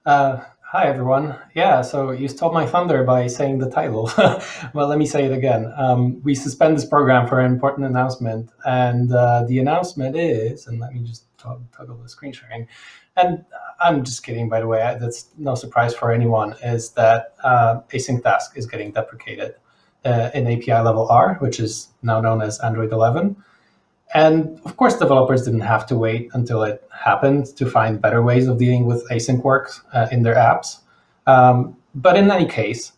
Hi, everyone. Yeah, so you stole my thunder by saying the title. Well, let me say it again. We suspend this program for an important announcement, and the announcement is, and let me just toggle the screen sharing. And I'm just kidding, by the way. That's no surprise for anyone, is that AsyncTask is getting deprecated in API level R, which is now known as Android 11. And of course, developers didn't have to wait until it happened to find better ways of dealing with async work in their apps. But in any case,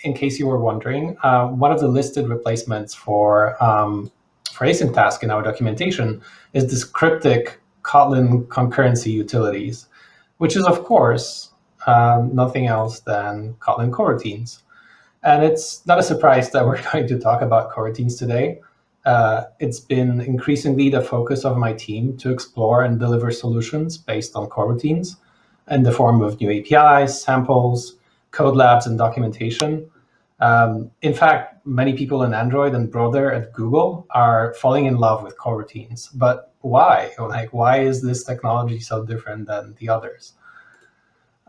in case you were wondering, one of the listed replacements for async task in our documentation is this cryptic Kotlin concurrency utilities, which is, of course, nothing else than Kotlin coroutines. And it's not a surprise that we're going to talk about coroutines today. It's been increasingly the focus of my team to explore and deliver solutions based on coroutines in the form of new APIs, samples, code labs, and documentation. In fact, many people in Android and broader at Google are falling in love with coroutines. But why? Why is this technology so different than the others?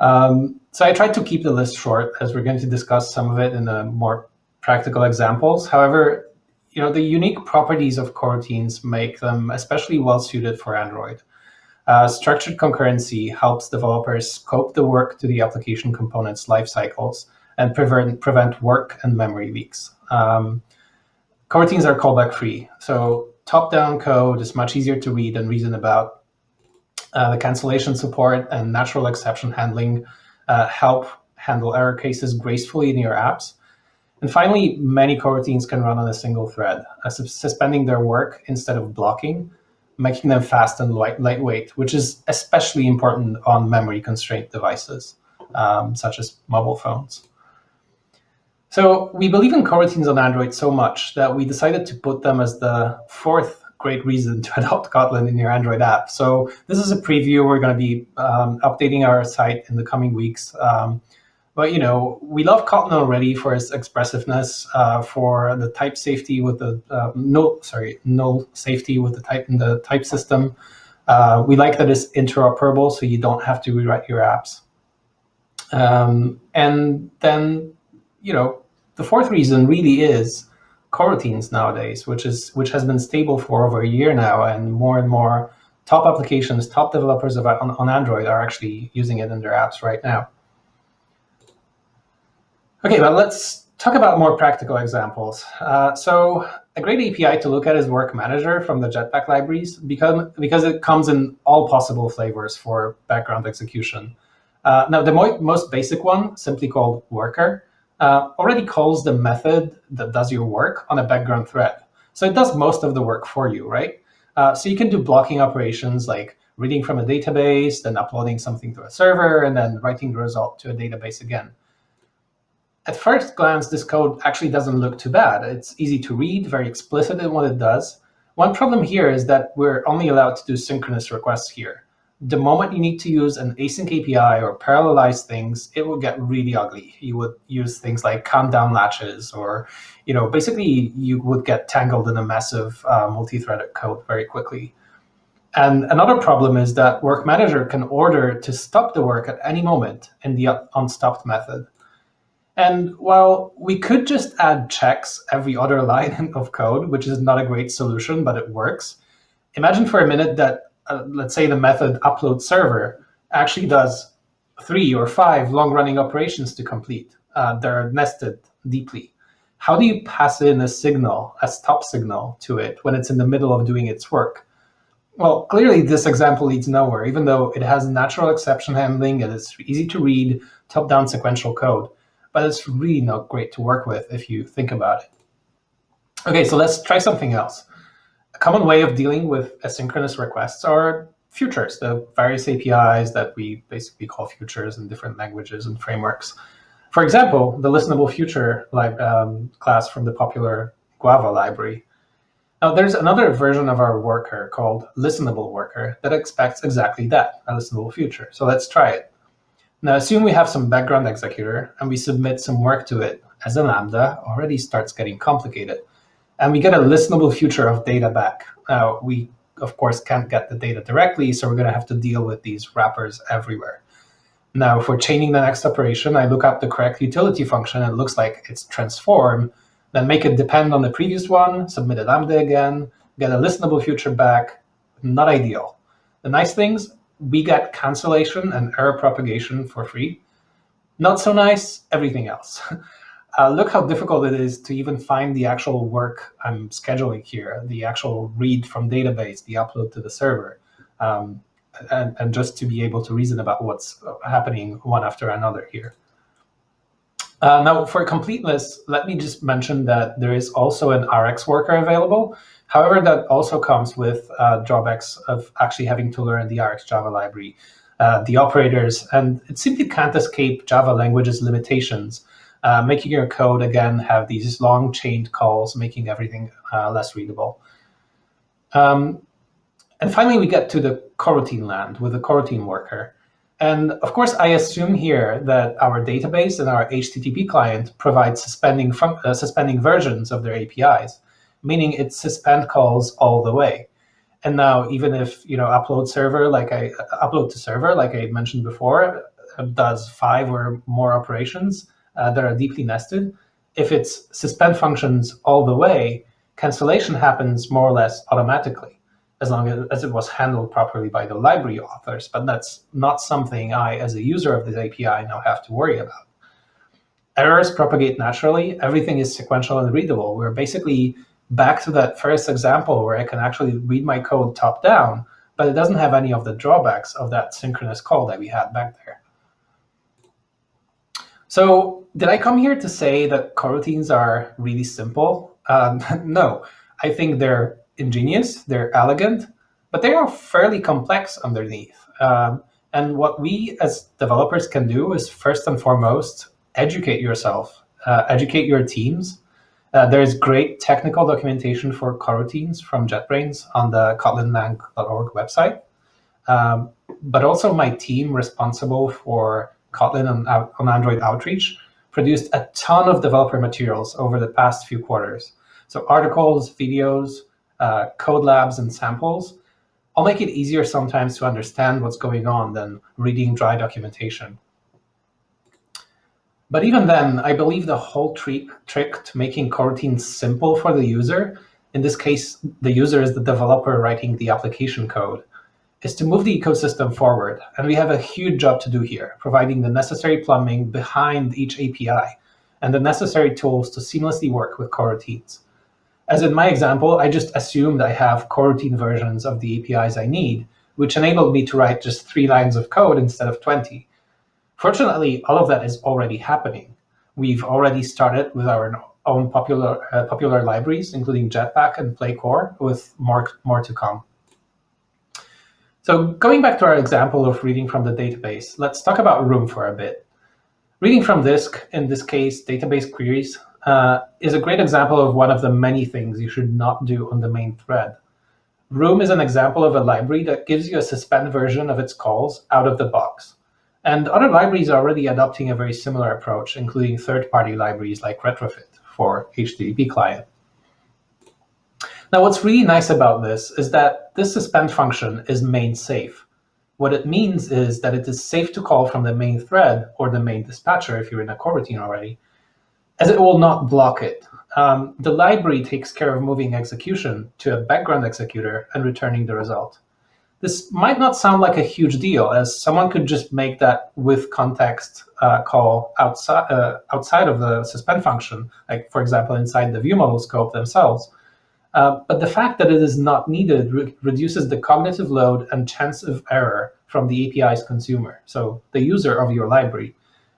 So I tried to keep the list short, as we're going to discuss some of it in a more practical examples. However, the unique properties of coroutines make them especially well suited for Android. Structured concurrency helps developers scope the work to the application component's life cycles and prevent work and memory leaks. Coroutines are callback free, so top-down code is much easier to read and reason about. The cancellation support and natural exception handling help handle error cases gracefully in your apps. And finally, many coroutines can run on a single thread, suspending their work instead of blocking, making them fast and lightweight, which is especially important on memory-constrained devices, such as mobile phones. So we believe in coroutines on Android so much that we decided to put them as the fourth great reason to adopt Kotlin in your Android app. So this is a preview. We're going to be updating our site in the coming weeks. But we love Kotlin already for its expressiveness, for the type safety with the null safety with the type in the type system. We like that it's interoperable, so you don't have to rewrite your apps. And then, the fourth reason really is coroutines nowadays, which has been stable for over a year now, and more top applications, top developers on Android are actually using it in their apps right now. Okay, but let's talk about more practical examples. So a great API to look at is WorkManager from the Jetpack libraries because it comes in all possible flavors for background execution. Now, the most basic one, simply called worker, already calls the method that does your work on a background thread. So it does most of the work for you, right? So you can do blocking operations like reading from a database, then uploading something to a server, and then writing the result to a database again. At first glance, this code actually doesn't look too bad. It's easy to read, very explicit in what it does. One problem here is that we're only allowed to do synchronous requests here. The moment you need to use an async API or parallelize things, it will get really ugly. You would use things like countdown latches, or basically you would get tangled in a massive multi-threaded code very quickly. And another problem is that WorkManager can order to stop the work at any moment in the onStopped method. And while we could just add checks every other line of code, which is not a great solution, but it works, imagine for a minute that, let's say the method upload server actually does 3 or 5 long-running operations to complete. They're nested deeply. How do you pass in a signal, a stop signal to it when it's in the middle of doing its work? Well, clearly this example leads nowhere, even though it has natural exception handling and it's easy to read, top-down sequential code. But it's really not great to work with if you think about it. Okay, so let's try something else. A common way of dealing with asynchronous requests are futures, the various APIs that we basically call futures in different languages and frameworks. For example, the listenable future class from the popular Guava library. Now, there's another version of our worker called listenable worker that expects exactly that, a listenable future. So let's try it. Now, assume we have some background executor and we submit some work to it as a Lambda. Already starts getting complicated. And we get a listenable future of data back. We, of course, can't get the data directly, so we're going to have to deal with these wrappers everywhere. Now, for chaining the next operation, I look up the correct utility function, and it looks like it's transform, then make it depend on the previous one, submit a lambda again, get a listenable future back. Not ideal. The nice things, we get cancellation and error propagation for free. Not so nice, everything else. Look how difficult it is to even find the actual work I'm scheduling here, the actual read from database, the upload to the server, and just to be able to reason about what's happening one after another here. Now, for completeness, let me just mention that there is also an RX worker available. However, that also comes with drawbacks of actually having to learn the RX Java library, the operators, and it simply can't escape Java language's limitations, making your code, again, have these long chained calls, making everything less readable. And finally, we get to the Coroutine land with the Coroutine worker. And of course, I assume here that our database and our HTTP client provide suspending versions of their APIs, meaning it suspend calls all the way. And now, even if upload to server, like I mentioned before, does 5 or more operations that are deeply nested, if it's suspend functions all the way, cancellation happens more or less automatically, as long as it was handled properly by the library authors. But that's not something I, as a user of this API, now have to worry about. Errors propagate naturally. Everything is sequential and readable. We're basically back to that first example where I can actually read my code top down, but it doesn't have any of the drawbacks of that synchronous call that we had back there. So did I come here to say that coroutines are really simple? No, I think they're ingenious, they're elegant, but they are fairly complex underneath. And what we as developers can do is, first and foremost, educate yourself, educate your teams. There's great technical documentation for coroutines from JetBrains on the kotlinlang.org website. But also my team responsible for Kotlin on Android Outreach produced a ton of developer materials over the past few quarters. So articles, videos, code labs, and samples all make it easier sometimes to understand what's going on than reading dry documentation. But even then, I believe the whole trick to making coroutines simple for the user, in this case, the user is the developer writing the application code, is to move the ecosystem forward. And we have a huge job to do here, providing the necessary plumbing behind each API and the necessary tools to seamlessly work with coroutines. As in my example, I just assumed I have coroutine versions of the APIs I need, which enabled me to write just 3 lines of code instead of 20. Fortunately, all of that is already happening. We've already started with our own popular libraries, including Jetpack and PlayCore, with more to come. So going back to our example of reading from the database, let's talk about Room for a bit. Reading from disk, in this case, database queries, is a great example of one of the many things you should not do on the main thread. Room is an example of a library that gives you a suspend version of its calls out of the box. And other libraries are already adopting a very similar approach, including third-party libraries like Retrofit for HTTP client. Now, what's really nice about this is that this suspend function is main safe. What it means is that it is safe to call from the main thread or the main dispatcher if you're in a coroutine already, as it will not block it. The library takes care of moving execution to a background executor and returning the result. This might not sound like a huge deal, as someone could just make that with context call outside of the suspend function, like, for example, inside the viewModel scope themselves. But the fact that it is not needed reduces the cognitive load and chance of error from the API's consumer, so the user of your library.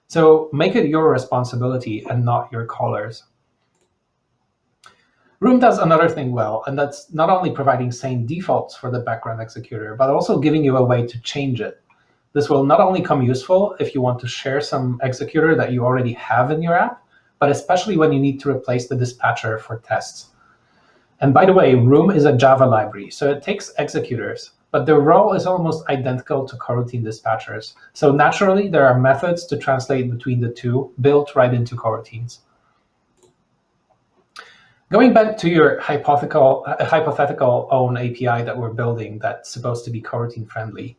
So make it your responsibility and not your caller's. Room does another thing well, and that's not only providing sane defaults for the background executor, but also giving you a way to change it. This will not only come useful if you want to share some executor that you already have in your app, but especially when you need to replace the dispatcher for tests. And by the way, Room is a Java library, so it takes executors, but their role is almost identical to coroutine dispatchers. So naturally, there are methods to translate between the two built right into coroutines. Going back to your hypothetical own API that we're building that's supposed to be coroutine friendly,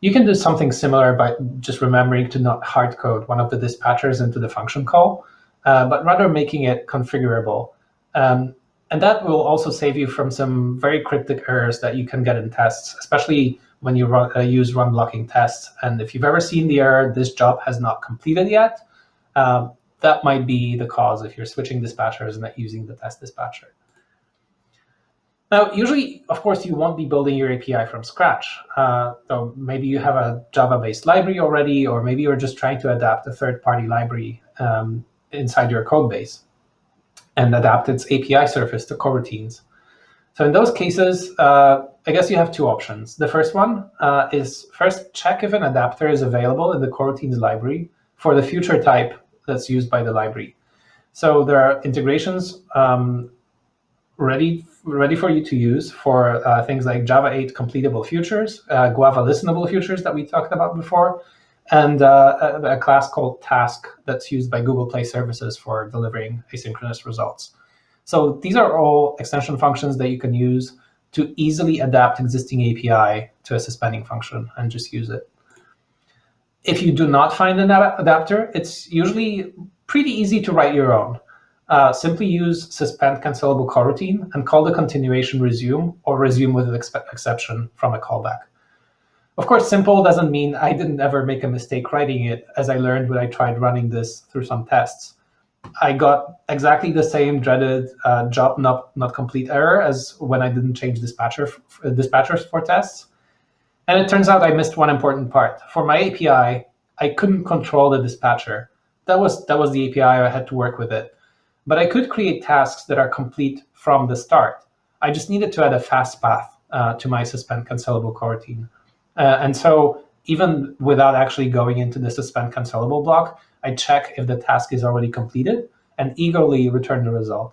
You can do something similar by just remembering to not hard code one of the dispatchers into the function call, but rather making it configurable. And that will also save you from some very cryptic errors that you can get in tests, especially when you use run blocking tests. And if you've ever seen the error, this job has not completed yet, that might be the cause if you're switching dispatchers and not using the test dispatcher. Now, usually, of course, you won't be building your API from scratch. So maybe you have a Java-based library already, or maybe you're just trying to adapt a third-party library inside your code base and adapt its API surface to coroutines. So in those cases, I guess you have two options. The first one is first check if an adapter is available in the coroutines library for the future type that's used by the library. So there are integrations ready for you to use for things like Java 8 completable futures, Guava listenable futures that we talked about before, and a class called Task that's used by Google Play Services for delivering asynchronous results. So these are all extension functions that you can use to easily adapt existing API to a suspending function and just use it. If you do not find an adapter, it's usually pretty easy to write your own. Simply use suspend cancelable coroutine and call the continuation resume or resume with an exception from a callback. Of course, simple doesn't mean I didn't ever make a mistake writing it, as I learned when I tried running this through some tests. I got exactly the same dreaded job not complete error as when I didn't change dispatchers for tests. And it turns out I missed one important part. For my API, I couldn't control the dispatcher. That was the API, I had to work with it. But I could create tasks that are complete from the start. I just needed to add a fast path to my suspend cancelable coroutine. And so even without actually going into the suspend cancelable block, I check if the task is already completed and eagerly return the result.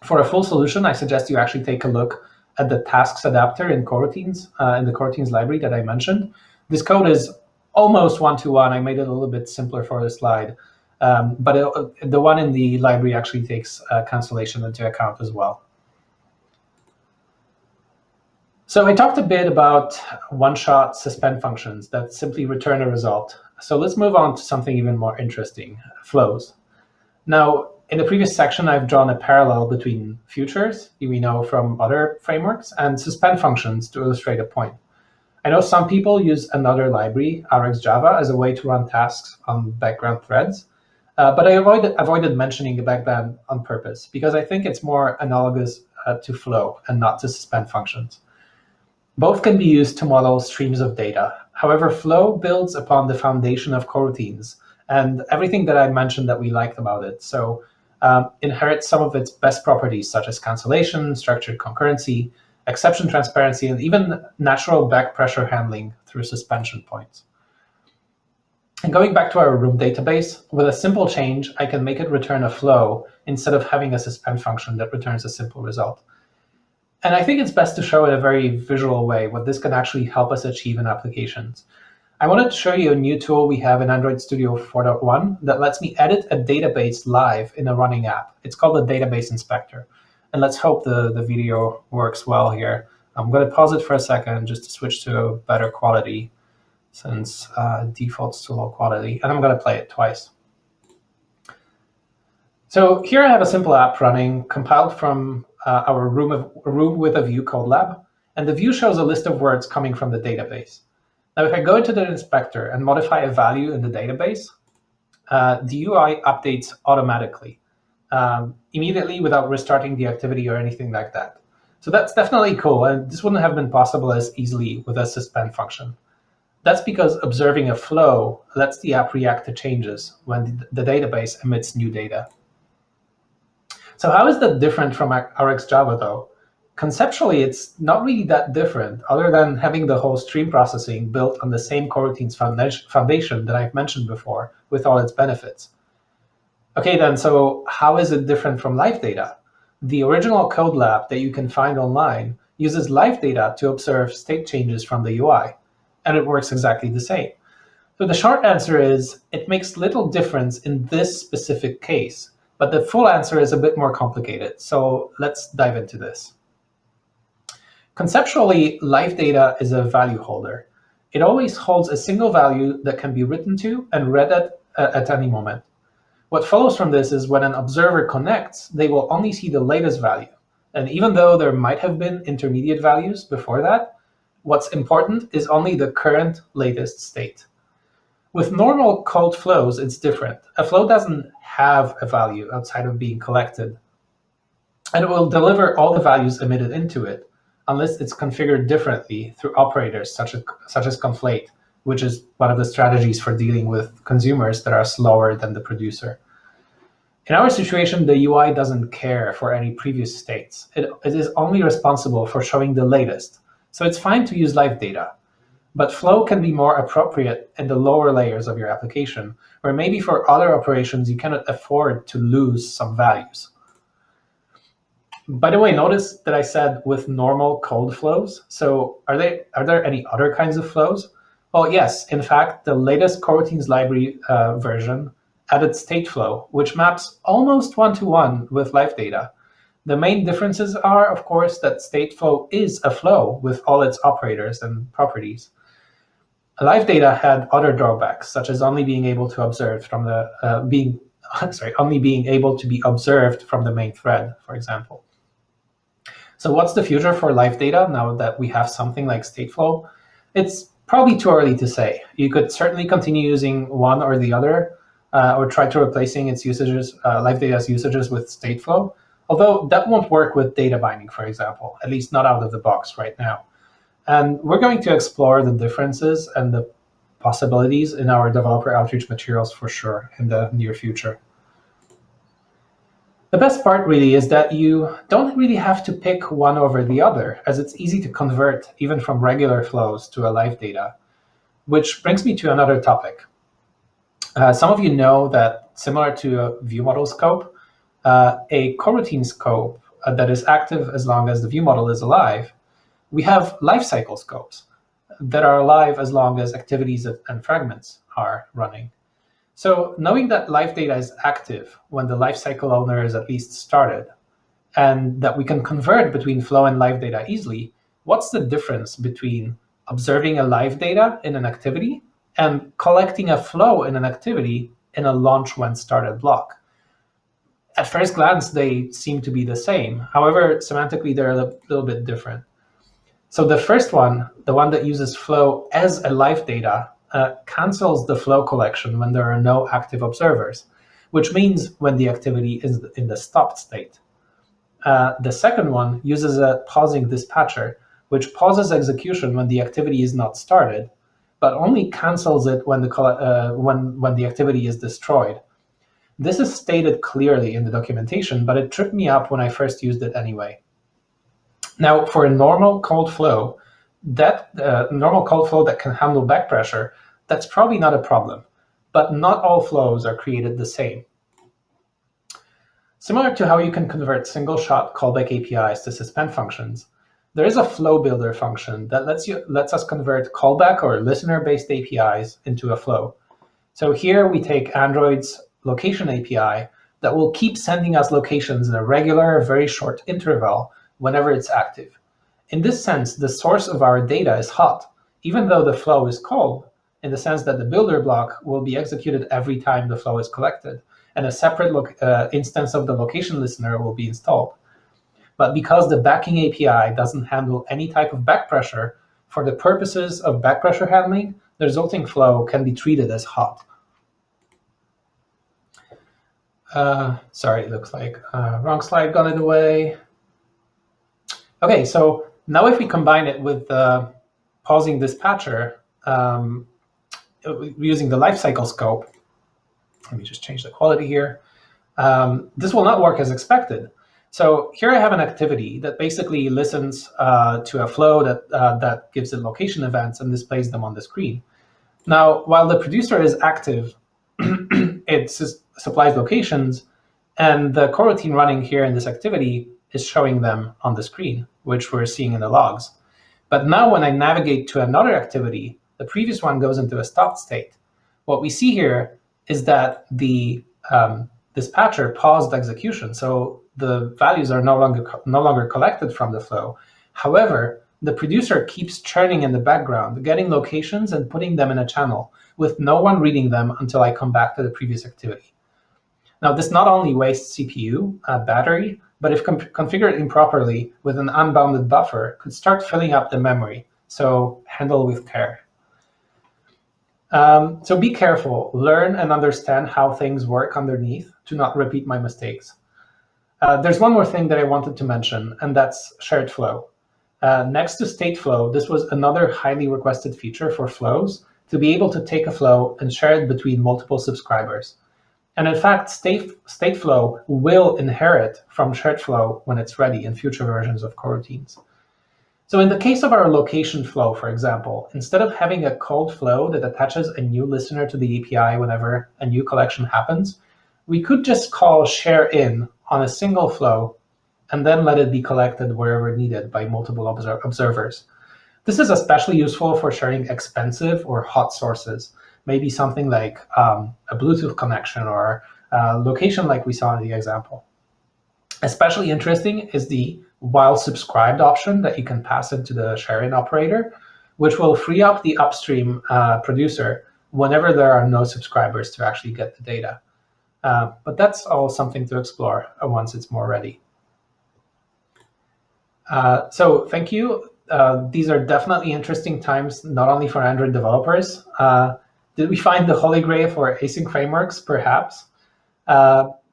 For a full solution, I suggest you actually take a look at the tasks adapter in Coroutines, in the Coroutines library that I mentioned. This code is almost one-to-one. I made it a little bit simpler for the slide. But the one in the library actually takes cancellation into account as well. So I talked a bit about one-shot suspend functions that simply return a result. So let's move on to something even more interesting, flows. Now, in the previous section, I've drawn a parallel between futures, we know from other frameworks, and suspend functions to illustrate a point. I know some people use another library, RxJava, as a way to run tasks on background threads. But I avoided mentioning it back then on purpose, because I think it's more analogous to Flow and not to suspend functions. Both can be used to model streams of data. However, Flow builds upon the foundation of coroutines and everything that I mentioned that we liked about it. So inherits some of its best properties, such as cancellation, structured concurrency, exception transparency, and even natural back pressure handling through suspension points. And going back to our room database, with a simple change, I can make it return a flow instead of having a suspend function that returns a simple result. And I think it's best to show in a very visual way what this can actually help us achieve in applications. I wanted to show you a new tool we have in Android Studio 4.1 that lets me edit a database live in a running app. It's called the Database Inspector. And let's hope the video works well here. I'm going to pause it for a second just to switch to better quality, since it defaults to low quality, and I'm going to play it twice. So here I have a simple app running, compiled from our room with a view called lab, and the view shows a list of words coming from the database. Now, if I go into the inspector and modify a value in the database, the UI updates automatically, immediately without restarting the activity or anything like that. So that's definitely cool, and this wouldn't have been possible as easily with a suspend function. That's because observing a flow lets the app react to changes when the database emits new data. So how is that different from RxJava, though? Conceptually, it's not really that different, other than having the whole stream processing built on the same coroutines foundation that I've mentioned before, with all its benefits. OK, then, so how is it different from LiveData? The original code lab that you can find online uses LiveData to observe state changes from the UI. And it works exactly the same. So the short answer is it makes little difference in this specific case, but the full answer is a bit more complicated. So let's dive into this. Conceptually, LiveData is a value holder. It always holds a single value that can be written to and read at any moment. What follows from this is when an observer connects, they will only see the latest value. And even though there might have been intermediate values before that, what's important is only the current latest state. With normal called flows, it's different. A flow doesn't have a value outside of being collected, and it will deliver all the values emitted into it, unless it's configured differently through operators such as conflate, which is one of the strategies for dealing with consumers that are slower than the producer. In our situation, the UI doesn't care for any previous states. It is only responsible for showing the latest. So it's fine to use LiveData, but Flow can be more appropriate in the lower layers of your application, where maybe for other operations you cannot afford to lose some values. By the way, notice that I said with normal cold flows. So are there any other kinds of flows? Well, yes. In fact, the latest Coroutines library version added state flow, which maps almost one-to-one with LiveData. The main differences are, of course, that state flow is a flow with all its operators and properties. LiveData had other drawbacks, such as only being able to observe from the only being able to be observed from the main thread, for example. So what's the future for LiveData now that we have something like stateflow? It's probably too early to say. You could certainly continue using one or the other, or try to replacing its usages, LiveData's usages with stateflow, although that won't work with data binding, for example, at least not out of the box right now. And we're going to explore the differences and the possibilities in our developer outreach materials for sure in the near future. The best part really is that you don't really have to pick one over the other, as it's easy to convert even from regular flows to a LiveData, which brings me to another topic. Some of you know that similar to a view model scope, a coroutine scope that is active as long as the view model is alive, we have lifecycle scopes that are alive as long as activities and fragments are running. So knowing that LiveData is active when the lifecycle owner is at least started, and that we can convert between Flow and LiveData easily, what's the difference between observing a LiveData in an activity and collecting a flow in an activity in a launch when started block? At first glance, they seem to be the same. However, semantically, they're a little bit different. So the first one, the one that uses Flow as a LiveData, cancels the flow collection when there are no active observers, which means when the activity is in the stopped state. The second one uses a pausing dispatcher, which pauses execution when the activity is not started, but only cancels it when the activity is destroyed. This is stated clearly in the documentation, but it tripped me up when I first used it anyway. Now, for a normal cold flow, that can handle back pressure, that's probably not a problem. But not all flows are created the same. Similar to how you can convert single-shot callback APIs to suspend functions, there is a flow builder function that lets us convert callback or listener-based APIs into a flow. So here we take Android's location API that will keep sending us locations in a regular, very short interval whenever it's active. In this sense, the source of our data is hot, even though the flow is cold, in the sense that the builder block will be executed every time the flow is collected, and a separate instance of the location listener will be installed. But because the backing API doesn't handle any type of back pressure, for the purposes of back pressure handling, the resulting flow can be treated as hot. Sorry, it looks like wrong slide got in the way. Okay, so now if we combine it with the pausing dispatcher using the lifecycleScope, let me just change the quality here. This will not work as expected. So here I have an activity that basically listens to a flow that gives it location events and displays them on the screen. Now, while the producer is active, it supplies locations, and the coroutine running here in this activity is showing them on the screen, which we're seeing in the logs. But now when I navigate to another activity, the previous one goes into a stopped state. What we see here is that the dispatcher paused execution, so the values are no longer collected from the flow. However, the producer keeps churning in the background, getting locations and putting them in a channel, with no one reading them until I come back to the previous activity. Now, this not only wastes CPU, battery, but if configured improperly with an unbounded buffer, could start filling up the memory. So handle with care. So be careful, learn and understand how things work underneath to not repeat my mistakes. There's one more thing that I wanted to mention, and that's shared flow. Next to state flow, this was another highly requested feature for flows, to be able to take a flow and share it between multiple subscribers. And in fact, state flow will inherit from shared flow when it's ready in future versions of Coroutines. So in the case of our location flow, for example, instead of having a cold flow that attaches a new listener to the API whenever a new collection happens, we could just call share in on a single flow and then let it be collected wherever needed by multiple observers. This is especially useful for sharing expensive or hot sources, maybe something like a Bluetooth connection or location like we saw in the example. Especially interesting is the while subscribed option that you can pass into the share-in operator, which will free up the upstream producer whenever there are no subscribers to actually get the data. But that's all something to explore once it's more ready. So thank you. These are definitely interesting times, not only for Android developers. Did we find the holy grail for async frameworks? Perhaps.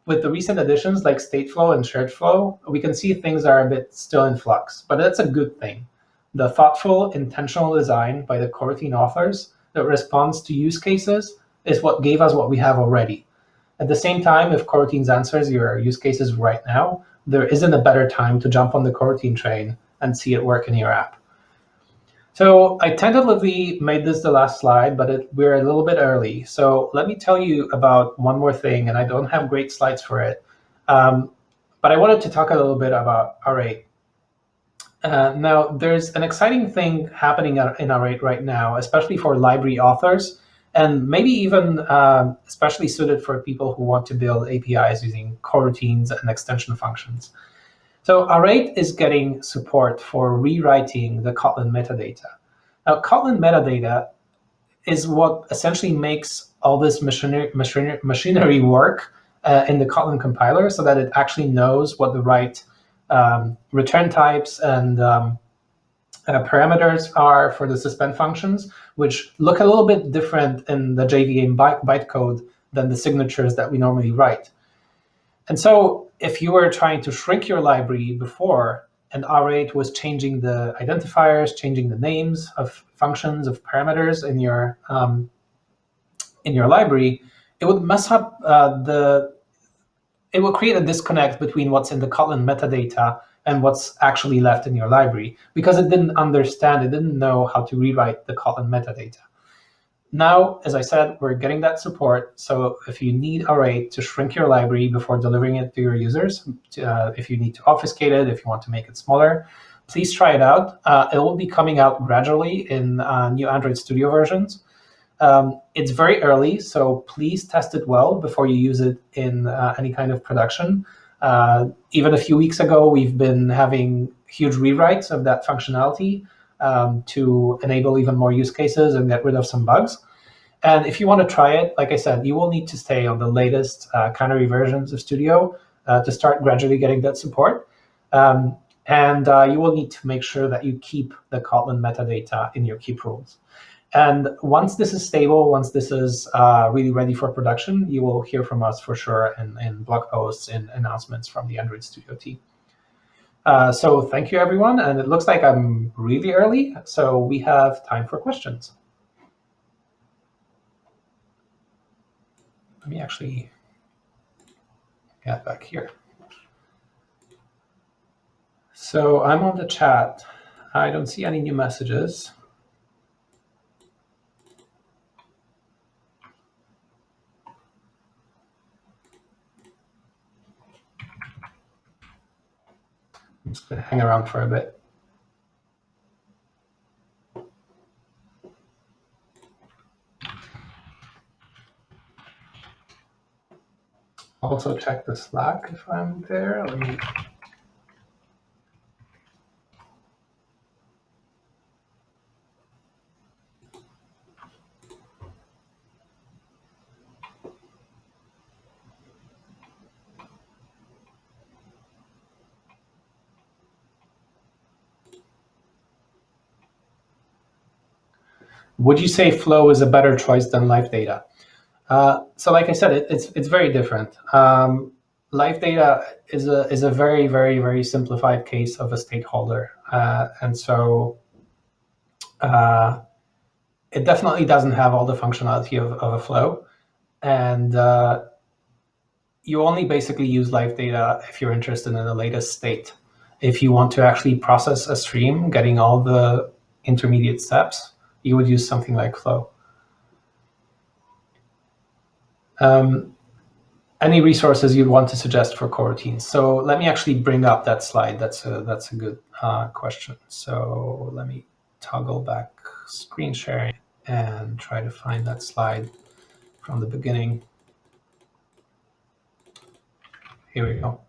With the recent additions like stateflow and shared flow, we can see things are a bit still in flux, but that's a good thing. The thoughtful, intentional design by the Coroutine authors that responds to use cases is what gave us what we have already. At the same time, if Coroutines answers your use cases right now, there isn't a better time to jump on the Coroutine train and see it work in your app. So I tentatively made this the last slide, but we're a little bit early. So let me tell you about one more thing, and I don't have great slides for it. But I wanted to talk a little bit about R8. Now, there's an exciting thing happening in R8 right now, especially for library authors, and maybe even especially suited for people who want to build APIs using coroutines and extension functions. So R8 is getting support for rewriting the Kotlin metadata. Now, Kotlin metadata is what essentially makes all this machinery work in the Kotlin compiler so that it actually knows what the right return types and parameters are for the suspend functions, which look a little bit different in the JVM bytecode than the signatures that we normally write. And so if you were trying to shrink your library before, and R8 was changing the identifiers, changing the names of functions, of parameters in your library, it would mess up it will create a disconnect between what's in the Kotlin metadata and what's actually left in your library, because it didn't understand, it didn't know how to rewrite the Kotlin metadata. Now, as I said, we're getting that support. So if you need R8 to shrink your library before delivering it to your users, if you need to obfuscate it, if you want to make it smaller, please try it out. It will be coming out gradually in new Android Studio versions. It's very early, so please test it well before you use it in any kind of production. Even a few weeks ago, we've been having huge rewrites of that functionality to enable even more use cases and get rid of some bugs. And if you want to try it, like I said, you will need to stay on the latest canary versions of Studio to start gradually getting that support. And you will need to make sure that you keep the Kotlin metadata in your keep rules. And once this is stable, once this is really ready for production, you will hear from us for sure in blog posts and announcements from the Android Studio team. So thank you, everyone. And it looks like I'm really early, so we have time for questions. Let me actually get back here. So I'm on the chat. I don't see any new messages. I'm just going to hang around for a bit. Also check the Slack if I'm there. Let me... Would you say Flow is a better choice than LiveData? So like I said, it's very different. LiveData is a very, very, very simplified case of a state holder. And so it definitely doesn't have all the functionality of a flow. And you only basically use LiveData if you're interested in the latest state. If you want to actually process a stream, getting all the intermediate steps, you would use something like Flow. Any resources you'd want to suggest for coroutines? So let me actually bring up that slide. That's a good question. So let me toggle back screen sharing and try to find that slide from the beginning. Here we go.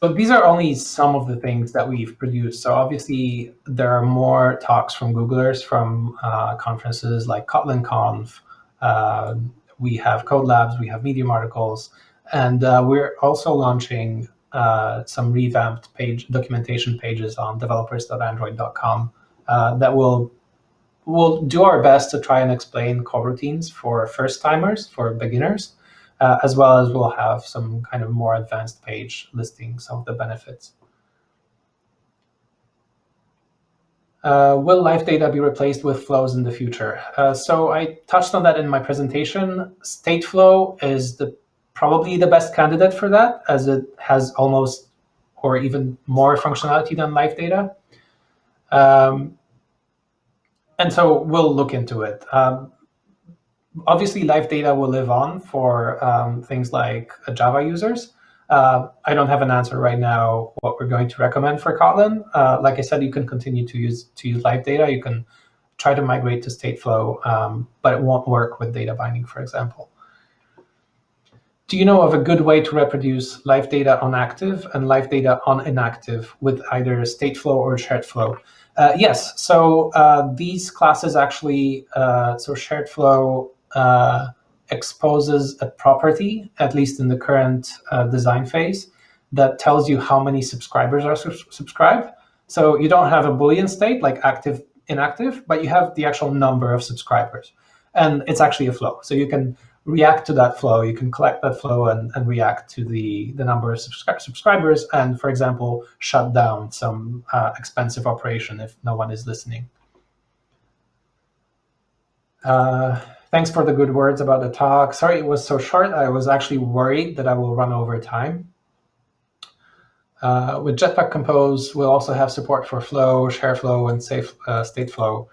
So these are only some of the things that we've produced. So obviously there are more talks from Googlers from conferences like Kotlin Conf. We have Code Labs, we have Medium articles, and we're also launching some revamped documentation pages on developers.android.com that we'll do our best to try and explain coroutines for first-timers, for beginners, as well as we'll have some kind of more advanced page listing some of the benefits. Will LiveData be replaced with flows in the future? So I touched on that in my presentation. Stateflow is probably the best candidate for that, as it has almost or even more functionality than LiveData. And so we'll look into it. Obviously, LiveData will live on for things like Java users. I don't have an answer right now what we're going to recommend for Kotlin. Like I said, you can continue to use LiveData. You can try to migrate to Stateflow, but it won't work with data binding, for example. Do you know of a good way to reproduce LiveData on active and LiveData on inactive with either Stateflow or shared flow? Yes. So these classes actually, so shared flow exposes a property, at least in the current design phase, that tells you how many subscribers are subscribed. So you don't have a Boolean state like active, inactive, but you have the actual number of subscribers. And it's actually a flow. So you can react to that flow. You can collect that flow and react to the number of subscribers and, for example, shut down some expensive operation if no one is listening. Thanks for the good words about the talk. Sorry it was so short. I was actually worried that I will run over time. With Jetpack Compose, we'll also have support for Flow, Share Flow, and State Flow.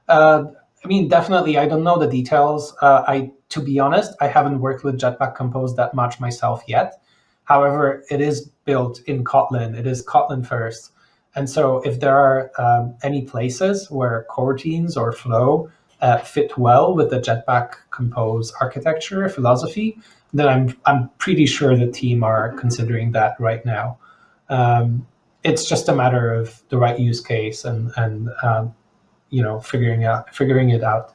I mean, definitely, I don't know the details. To be honest, I haven't worked with Jetpack Compose that much myself yet. However, it is built in Kotlin. It is Kotlin first. And so if there are any places where coroutines or Flow fit well with the Jetpack Compose architecture philosophy, then I'm pretty sure the team are considering that right now. It's just a matter of the right use case and you know, figuring it out.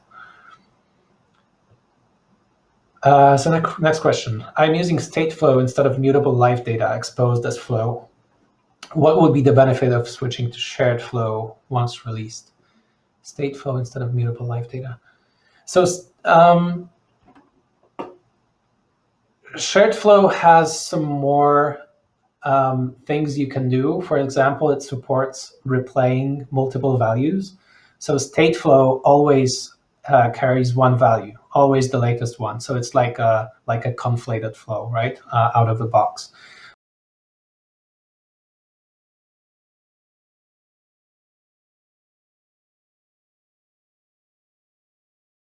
So next question. I'm using Stateflow instead of mutable LiveData exposed as Flow. What would be the benefit of switching to shared flow once released? Stateflow instead of mutable LiveData. So shared flow has some more things you can do. For example, it supports replaying multiple values. So Stateflow always carries one value, always the latest one. So it's like a conflated flow, right, out of the box.